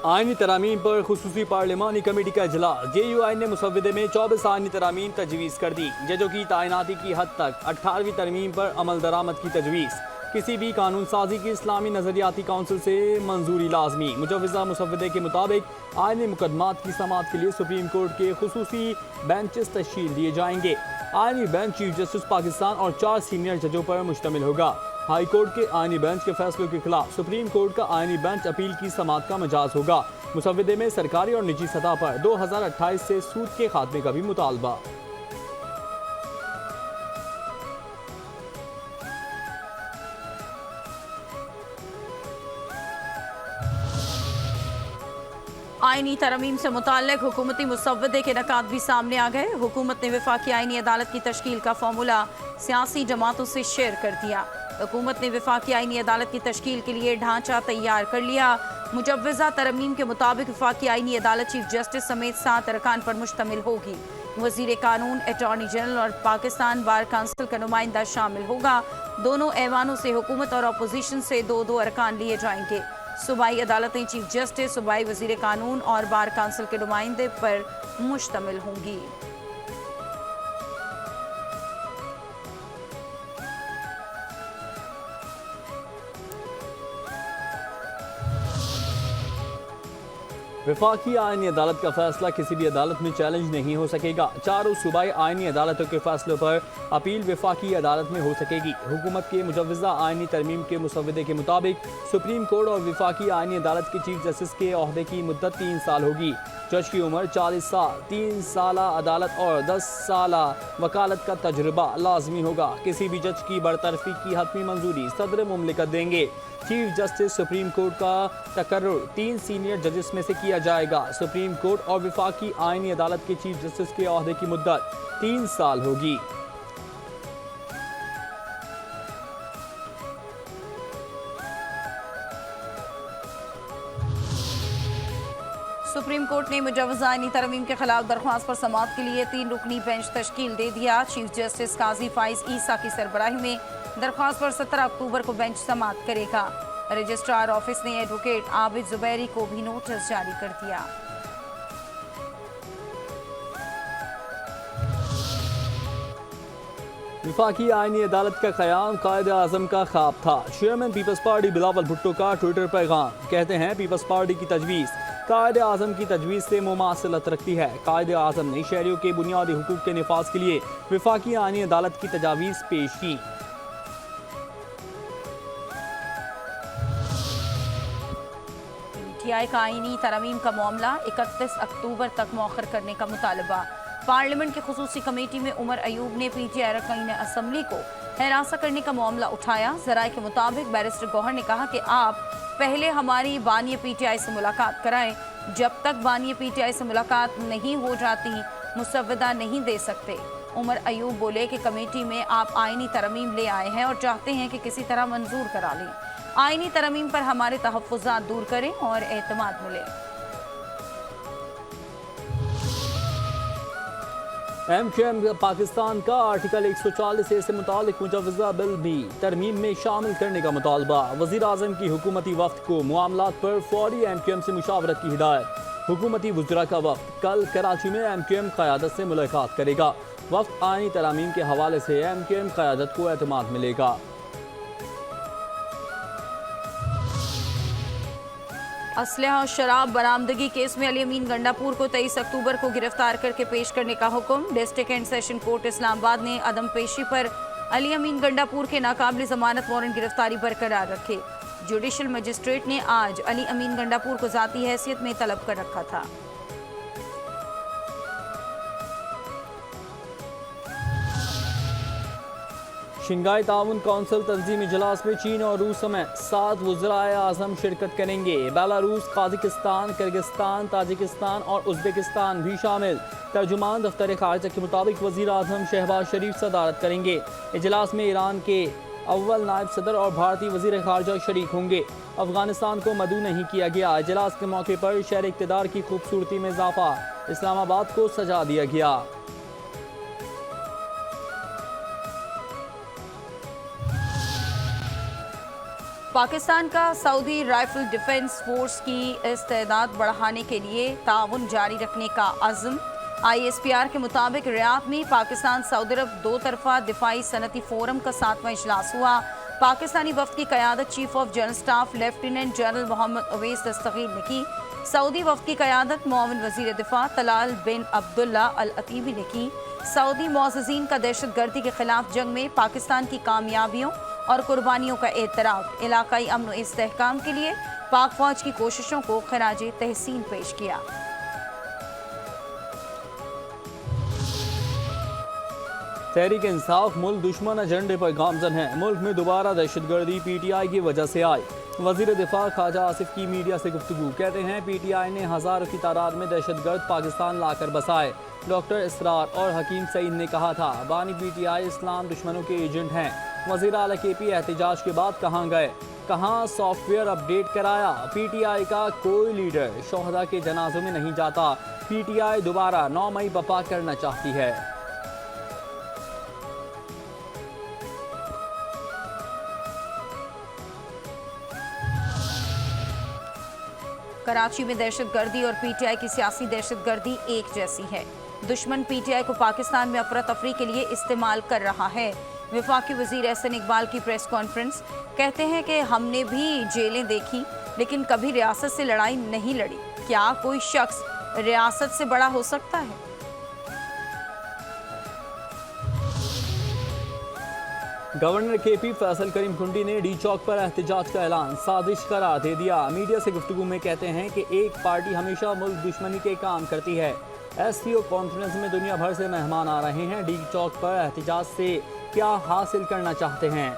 आईनी तरामीम पर खुसूसी पार्लिमानी कमेटी का इजलास। JUI ने मुसव्वदे में 24 आईनी तरामीम तजवीज़ कर दी। जजों की तैनाती की हद तक 18वीं तरमीम पर अमल दरामद की तजवीज़। किसी भी कानून साजी की इस्लामी नजरियाती काउंसिल से मंजूरी लाजमी। मुजवज़ा मुसव्वदे के मुताबिक आईनी मुकदमात की समाअत के लिए सुप्रीम कोर्ट के खुसूसी बेंचेस तश्कील दिए जाएंगे। आईनी बेंच चीफ जस्टिस पाकिस्तान और 4 सीनियर जजों पर मुश्तमिल होगा। हाई कोर्ट के आईनी बेंच के फैसलों के खिलाफ सुप्रीम कोर्ट का आईनी बेंच अपील की समाअत का मजाज होगा। मुसव्वदे में सरकारी और निजी सतह पर 2028 से सूद के खात्मे का भी मुतालबा। आईनी तरमीम से मुताल्लिक हुकूमती मुसव्वदे के नकात भी सामने आ गए। हुकूमत ने वफाकी आईनी अदालत की तश्कील का फार्मूला सियासी जमातों से शेयर कर दिया। हुकूमत ने वफाकी आईनी अदालत की तश्कील के लिए ढांचा तैयार कर लिया। मुजव्वज़ा तरमीम के मुताबिक वफाकी आईनी अदालत चीफ जस्टिस समेत 7 अरकान पर मुश्तमिल होगी। वज़ीर कानून, अटॉर्नी जनरल और पाकिस्तान बार काउंसिल का नुमाइंदा शामिल होगा। दोनों ऐवानों से हुकूमत और अपोजिशन से 2-2 अरकान लिए जाएंगे। सूबाई अदालतें चीफ जस्टिस, सूबाई वज़ीर कानून और बार काउंसिल के नुमाइंदे पर मुश्तमिल होंगी। वफाकी आईनी अदालत का फैसला किसी भी अदालत में चैलेंज नहीं हो सकेगा। चारों सूबाई आईनी अदालतों के फैसलों पर अपील वफाकी अदालत में हो सकेगी। हुकूमत के मुजव्वज़ा आईनी तरमीम के मुसव्वदे के मुताबिक सुप्रीम कोर्ट और वफाकी आईनी अदालत के चीफ जस्टिस के ओहदे की मुद्दत 3 साल होगी। जज की उम्र 40 साल, 3 साल अदालत और 10 साल वकालत का तजुर्बा लाजमी होगा। किसी भी जज की बरतरफी की हतमी मंजूरी सदर मुमलिकत देंगे। चीफ जस्टिस सुप्रीम कोर्ट का तकर्रुर 3 सीनियर जजेस में से किया जाएगा। सुप्रीम कोर्ट और वफाकी आईनी अदालत के चीफ जस्टिस के ओहदे की मुद्दत 3 साल होगी। सुप्रीम कोर्ट ने मुजव्वज़ा आईनी तरमीम के खिलाफ दरख्वास्त पर समाअत के लिए 3 रुकनी बेंच तश्कील दे दिया। चीफ जस्टिस काजी फाइज ईसा की सरबराही में दरख्वास्त पर 17 अक्टूबर को बेंच समाअत करेगा। रजिस्ट्रार ऑफिस ने एडवोकेट आबिद जुबैरी को भी नोटिस जारी कर दिया। वफाकी आईनी अदालत का क़याम कायदे आज़म का ख्वाब था। Chairman people's party Bilawal Bhutto का ट्विटर पैगाम। कहते हैं पीपल्स पार्टी की तजवीज़ कायदे आज़म की तजवीज़ से मुमासिलत रखती है। कायदे आज़म ने शहरियों के बुनियादी हुकूक के निफाज के लिए वफाकी आईनी अदालत की तजावीज़ पेश की। PTI का आईनी तरमीम का मामला 31 अक्टूबर तक मौखर करने का मुतालबा। पार्लियामेंट की खुसूसी कमेटी में उमर अयूब ने PTI अरकान असम्बली को हिरासत करने का मामला उठाया। ज़राए के मुताबिक बैरिस्टर गौहर ने कहा कि आप पहले हमारी बानी PTI से मुलाकात कराएं। जब तक बानी PTI से मुलाकात नहीं हो जाती मुसव्वदा नहीं दे सकते। उमर अयूब बोले कि कमेटी में आप आईनी तरमीम ले आए हैं और चाहते हैं कि किसी तरह मंजूर करा लें। आईनी तरमीम पर हमारे तहफ़्फ़ुज़ात दूर करें और एतमाद मिले। MQM पाकिस्तान का आर्टिकल 140A से मुतालिक मुजव्वज़ा बिल भी तरमीम में शामिल करने का मुतालबा। वज़ीर आज़म की हुकूमती वफ़द को मामलात पर फौरी MQM से मुशावरत की हिदायत। हुकूमती वज़रा का वफ़द कल कराची में MQM क़यादत से मुलाकात करेगा। वफ़द आईनी तरामीम के हवाले से MQM क़यादत को एतमाद मिलेगा। असलहा और शराब बरामदगी केस में अली अमीन गंडापुर को 23 अक्टूबर को गिरफ्तार करके पेश करने का हुक्म। District and session court Islamabad ने अदम पेशी पर अली अमीन गंडापुर के नाकाबिल जमानत वारंट गिरफ्तारी बरकरार रखे। जुडिशल मजिस्ट्रेट ने आज अली अमीन गंडापुर को ज़ाती हैसियत में तलब कर रखा था। शंघाई ताउन कौंसिल तंजीमी इजलास में चीन और रूस समेत 7 वज़राए आज़म शिरकत करेंगे। बेलारूस, काज़ाकिस्तान, किर्गिस्तान, ताजिकिस्तान और उज़्बेकिस्तान भी शामिल। तर्जुमान दफ्तर ख़ारिजा के मुताबिक वज़ीर आज़म शहबाज शरीफ सदारत करेंगे। इजलास में ईरान के अव्वल नायब सदर और भारतीय वज़ीर ख़ारिजा शरीक होंगे। अफगानिस्तान को मदऊ नहीं किया गया। इजलास के मौके पर शहर इक़्तिदार की खूबसूरती में इजाफा। इस्लामाबाद को सजा दिया गया। पाकिस्तान का सऊदी राइफल डिफेंस फोर्स की इस्तेदाद बढ़ाने के लिए ताउन जारी रखने का अज़्म। ISPR के मुताबिक रियाद में पाकिस्तान सऊदी अरब दो तरफा दिफाई सनती फोरम का 7वां इजलास हुआ। पाकिस्तानी वफ्द की क़यादत chief of general staff lieutenant general Mohammad Awais Dastgir ने की। सऊदी वफ्द की क़यादत मुआविन वज़ीर दिफा तलाल बिन अब्दुल्ला अल अतीबी ने की। सऊदी मुअज़्ज़िज़ीन का दहशतगर्दी के खिलाफ जंग में पाकिस्तान की कामयाबियों और कुर्बानियों का एतराफ़, इलाकाई अमन व इस्तेहकाम के लिए पाक फ़ौज की कोशिशों को खराज तहसीन पेश किया। तहरीक इंसाफ मुल्क दुश्मन एजेंडे पर गामजन है। मुल्क में दोबारा दहशतगर्दी PTI की वजह से आई। वज़ीर दिफा ख्वाजा आसिफ की मीडिया से गुफ्तगू। कहते हैं PTI ने हज़ारों की तादाद में दहशतगर्द पाकिस्तान लाकर बसाए। डॉक्टर इसरार और हकीम सईद ने कहा था बानी PTI इस्लाम दुश्मनों के एजेंट हैं। वज़ीर आला KP एहतजाज के बाद कहाँ गए, कहाँ सॉफ्टवेयर अपडेट कराया। PTI का कोई लीडर शोहदा के जनाजों में नहीं जाता। PTI दोबारा 9 मई बपा करना चाहती है। कराची में दहशतगर्दी और PTI की सियासी दहशतगर्दी एक जैसी है। दुश्मन PTI को पाकिस्तान में अफरा तफरी के लिए इस्तेमाल कर रहा है। वफाकी वजीर एहसन इकबाल की प्रेस कॉन्फ्रेंस। कहते हैं कि हमने भी जेलें देखी लेकिन कभी रियासत से लड़ाई नहीं लड़ी। क्या कोई शख्स रियासत से बड़ा हो सकता है? गवर्नर KP फैसल करीम कुंडी ने डी चौक पर एहतजाज का ऐलान साजिश करार दे दिया। मीडिया से गुफ्तगू में कहते हैं कि एक पार्टी हमेशा मुल्क दुश्मनी के काम करती है। SCO कॉन्फ्रेंस में दुनिया भर से मेहमान आ रहे हैं। डी चौक पर एहतजाज से क्या हासिल करना चाहते हैं?